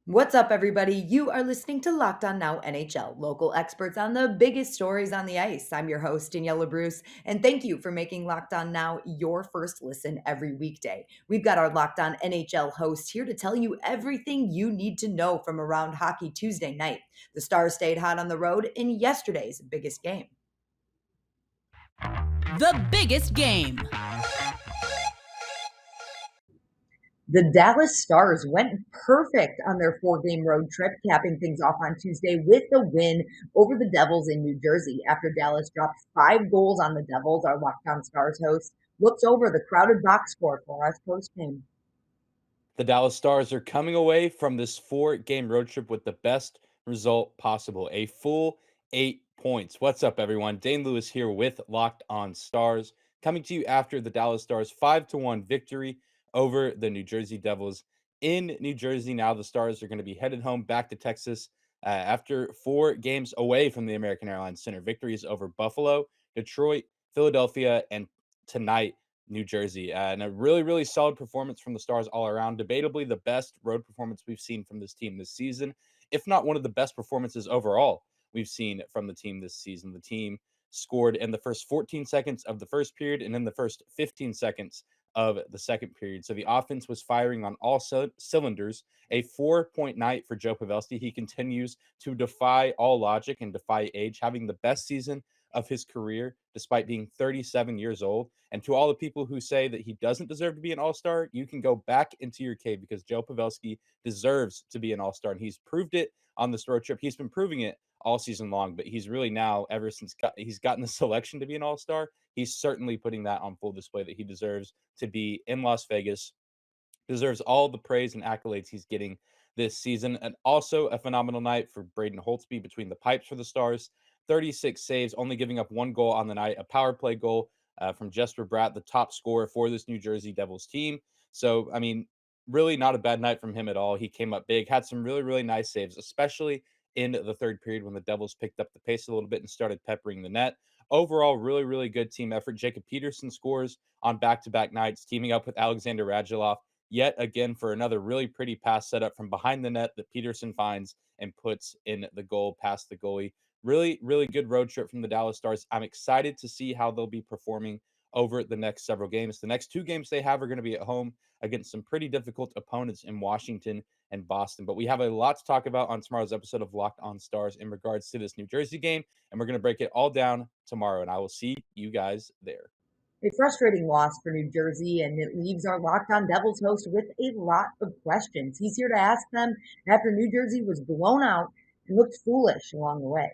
What's up, everybody? You are listening to Locked On Now NHL, local experts on the biggest stories on the ice. I'm your host, Daniella Bruce, and thank you for making Locked On Now your first listen every weekday. We've got our Locked On NHL host here to tell you everything you need to know from around Hockey Tuesday night. The Stars stayed hot on the road in yesterday's biggest game. The biggest game. The Dallas Stars went perfect on their four-game road trip, capping things off on Tuesday with a win over the Devils in New Jersey. After Dallas dropped 5 goals on the Devils, our Lockdown Stars host looks over the crowded box score for us post-game. The Dallas Stars are coming away from this 4-game road trip with the best result possible, a full 8 points. What's up, everyone? Dane Lewis here with Locked On Stars, coming to you after the Dallas Stars 5-1 victory over the New Jersey Devils in New Jersey. Now the Stars are going to be headed home back to Texas after 4 games away from the American Airlines Center. Victories over Buffalo, Detroit, Philadelphia, and tonight New Jersey. And a really, really solid performance from the Stars all around. Debatably the best road performance we've seen from this team this season, if not one of the best performances overall we've seen from the team this season. The team scored in the first 14 seconds of the first period and in the first 15 seconds of the second period. So the offense was firing on all cylinders. A 4-point night for Joe Pavelski. He continues to defy all logic and defy age, having the best season of his career despite being 37 years old. And to all the people who say that he doesn't deserve to be an all-star, you can go back into your cave because Joe Pavelski deserves to be an all-star. And he's proved it on this road trip. He's been proving it all season long, but he's really now, ever since he's gotten the selection to be an all-star, he's certainly putting that on full display that he deserves to be in Las Vegas, deserves all the praise and accolades he's getting this season. And also a phenomenal night for Braden Holtby between the pipes for the Stars. 36 saves, only giving up 1 goal on the night, a power play goal from Jesper Bratt, the top scorer for this New Jersey Devils team. So, I mean, really not a bad night from him at all. He came up big, had some really, really nice saves, especially in the third period when the Devils picked up the pace a little bit and started peppering the net. Overall, really, really good team effort. Jacob Peterson scores on back-to-back nights, teaming up with Alexander Radulov yet again for another really pretty pass setup from behind the net that Peterson finds and puts in the goal past the goalie. Really, really good road trip from the Dallas Stars. I'm excited to see how they'll be performing over the next several games. The next 2 games they have are going to be at home against some pretty difficult opponents in Washington and Boston. But we have a lot to talk about on tomorrow's episode of Locked On Stars in regards to this New Jersey game, and we're going to break it all down tomorrow, and I will see you guys there. A frustrating loss for New Jersey, and it leaves our Locked On Devils host with a lot of questions. He's here to ask them after New Jersey was blown out and looked foolish along the way.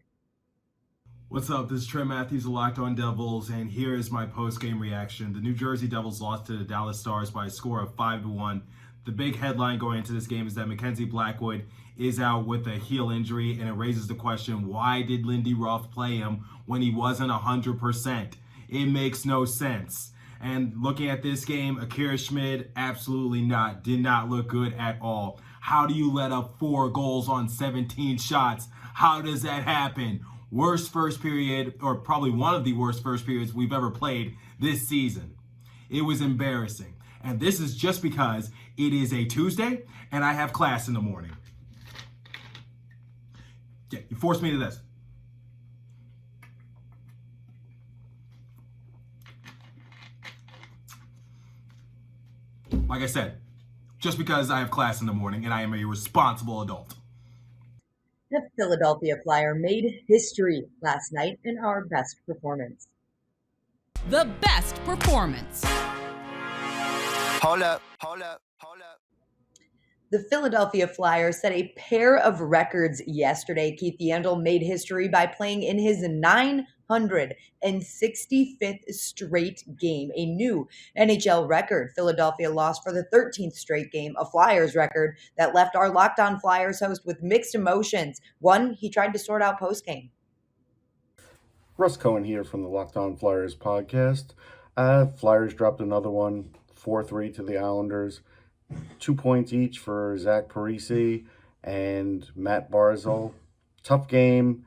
What's up? This is Trey Matthews of Locked On Devils, and here is my post-game reaction. The New Jersey Devils lost to the Dallas Stars by a score of 5-1. The big headline going into this game is that Mackenzie Blackwood is out with a heel injury, and it raises the question, why did Lindy Ruff play him when he wasn't 100%? It makes no sense. And looking at this game, Akira Schmid, absolutely not. Did not look good at all. How do you let up 4 goals on 17 shots? How does that happen? Worst first period, or probably one of the worst first periods we've ever played this season. It was embarrassing. And this is just because it is a Tuesday and I have class in the morning. Yeah, you forced me to this. Like I said, just because I have class in the morning and I am a responsible adult. The Philadelphia Flyer made history last night in our best performance. The best performance. Hold up. The Philadelphia Flyers set a pair of records yesterday. Keith Yandle made history by playing in his 965th straight game, a new NHL record. Philadelphia lost for the 13th straight game, a Flyers record that left our Locked On Flyers host with mixed emotions. One, he tried to sort out postgame. Russ Cohen here from the Locked On Flyers podcast. Flyers dropped another one, 4-3 to the Islanders. 2 points each for Zach Parise and Matt Barzal. Tough game.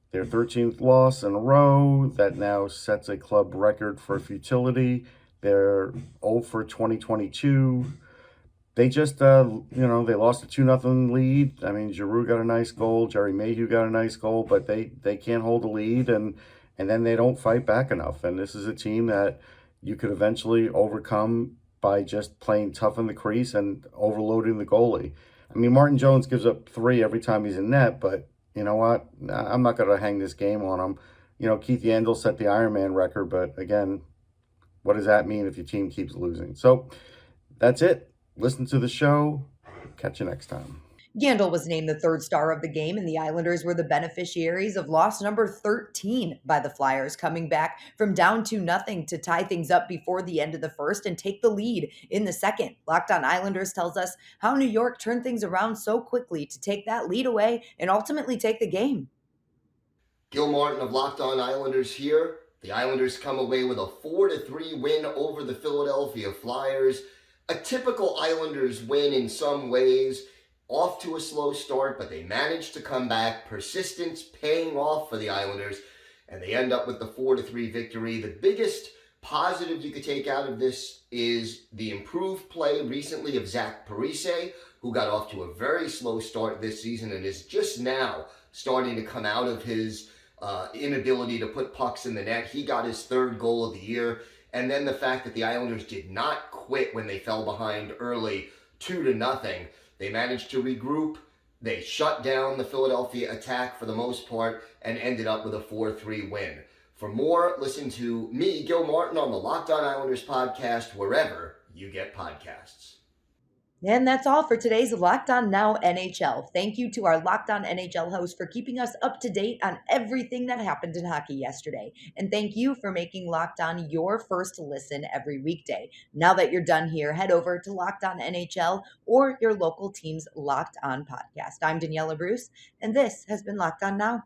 Their 13th loss in a row. That now sets a club record for futility. They're 0 for 2022. they just, they lost a 2-0 lead. I mean, Giroux got a nice goal. Jerry Mayhew got a nice goal, but they can't hold the lead, and then they don't fight back enough. And this is a team that you could eventually overcome by just playing tough in the crease and overloading the goalie. I mean, Martin Jones gives up 3 every time he's in net, but you know what? I'm not going to hang this game on him. Keith Yandel set the Ironman record, but again, what does that mean if your team keeps losing? So that's it. Listen to the show. Catch you next time. Yandel was named the third star of the game, and the Islanders were the beneficiaries of loss number 13 by the Flyers, coming back from down 2-0 to tie things up before the end of the first and take the lead in the second. Locked On Islanders tells us how New York turned things around so quickly to take that lead away and ultimately take the game. Gil Martin of Locked On Islanders here. The Islanders come away with a 4-3 win over the Philadelphia Flyers. A typical Islanders win in some ways. Off to a slow start, but they managed to come back. Persistence paying off for the Islanders, and they end up with the 4-3 victory. The biggest positive you could take out of this is the improved play recently of Zach Parise, who got off to a very slow start this season and is just now starting to come out of his inability to put pucks in the net. He got his 3rd goal of the year. And then the fact that the Islanders did not quit when they fell behind early 2-0. They managed to regroup. They shut down the Philadelphia attack for the most part and ended up with a 4-3 win. For more, listen to me, Gil Martin, on the Locked On Islanders podcast, wherever you get podcasts. And that's all for today's Locked On Now NHL. Thank you to our Locked On NHL host for keeping us up to date on everything that happened in hockey yesterday. And thank you for making Locked On your first listen every weekday. Now that you're done here, head over to Locked On NHL or your local team's Locked On podcast. I'm Daniella Bruce, and this has been Locked On Now.